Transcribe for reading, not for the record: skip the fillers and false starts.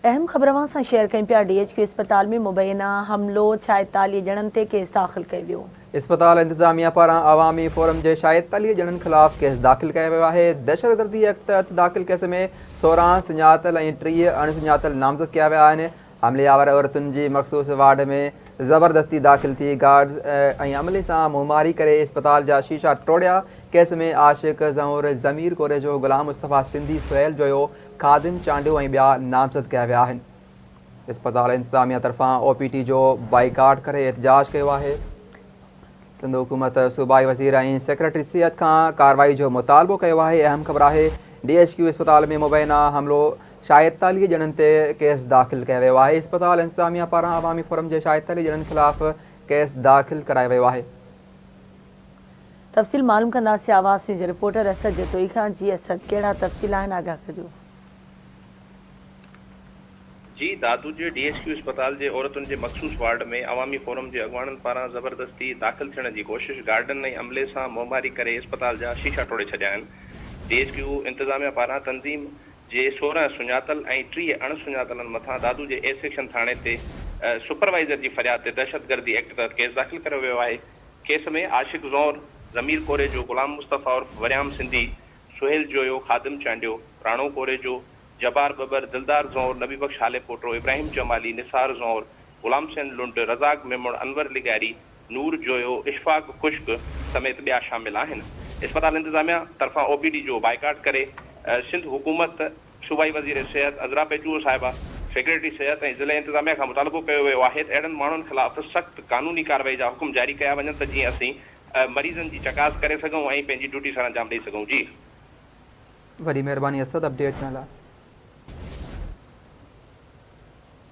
अहम ख़बरवां सां शेयर कयूं पिया। DHQ अस्पताल में मुबैना हमलो 46 ॼणनि ते केस दाख़िल कयो वियो। अस्पताल इंतजामिया पारां अवामी फोरम जे 46 ॼणनि ख़िलाफ़ केस दाख़िल कयो वियो आहे। दहशतगर्दी एक्ट तहत दाख़िल केस में 16 सुञातल ऐं 30 अणसुञातल नामज़द कया विया आहिनि। हमले आवर औरतुनि जी मख़सूस वार्ड में ज़बरदस्ती दाख़िल थी गार्ड ऐं अमले सां मुहमारी करे अस्पताल जा शीशा टोड़िया। केस में आशिक ज़हूर ज़मीर कोरे जो गुलाम मुस्तफ़ा सिंधी सुहेल जोयो ख़ादिम चांडियो ऐं ॿिया नामज़द कया विया आहिनि। अस्पताल इंतजामिया तरफ़ां OPT जो बाइकाट करे एहतजाज कयो आहे। सिंध हुकूमत सूबाई वज़ीर ऐं सेक्रेटरी सिहत खां कार्रवाई जो मुतालबो कयो आहे। अहम ख़बर आहे DHQ अस्पताल में मुबैना हमलो 46 ॼणनि ते केस दाख़िल कयो वियो आहे। अस्पताल इंतजामिया पारां अवामी फोरम जे 46 ॼणनि ख़िलाफ़ केस दाख़िल करायो वियो आहे। तफ़सील मालूम कंदासीं आवाज़ न्यूज़ जे रिपोर्टर असद जतोई खां। जी असद, कहिड़ा तफ़सील आहिनि, आगाह कजो। जी, दादू जे DHQ अस्पताल जे औरतुनि जे मख़सूस वार्ड में अवामी फोरम जे अॻवाननि पारां ज़बरदस्ती दाख़िल थियण जी कोशिश गार्डन ऐं अमले सां मुहमारी करे अस्पताल जा शीशा टोड़े छॾिया आहिनि। DHQ इंतजामिया पारां तंज़ीम जे 16 सुञातल ऐं 30 अणसुञातलनि मथां दादू जे A सेक्शन थाणे ते सुपरवाइज़र जी फ़रियाद ते दहशतगर्दी एक्ट तहत केस दाख़िल कयो वियो आहे। केस में आशिक ज़ौर ज़मीर कोरे जो गुलाम मुस्तफ़ा उर्फ वरियाम सिंधी, सुहेल जोयो ख़ादिम चांडियो, राणो कोरे जो जबार बबर, दिलदार ज़ौर, नबी बख्श हाले पोटो, इब्राहिम जमाली, निसार ज़ौर, गुलाम हुसैन लुंड, रज़ाक मेमण, अनवर लिगारी, नूर जोयो, इशफाक खुश्क समेत ॿिया शामिल आहिनि। अस्पताल इंतजामिया तरफ़ां OPD जो बाइकाट करे सिंध हुकूमत, सूबाई वज़ीर सिहत अज़रा पेजूर साहिबा, सेक्रेटरी सिहत ऐं ज़िले इंतजामिया खां मुतालबो कयो वियो आहे त अहिड़नि माण्हुनि ख़िलाफ़ सख़्त क़ानूनी कार्रवाई जा हुकुम जारी कया वञनि त जीअं असीं मरीज़नि जी चकास करे सघूं ऐं पंहिंजी ड्यूटी सां अंजाम ॾेई सघूं। जी, वॾी महिरबानी असद अपडेट लाइ।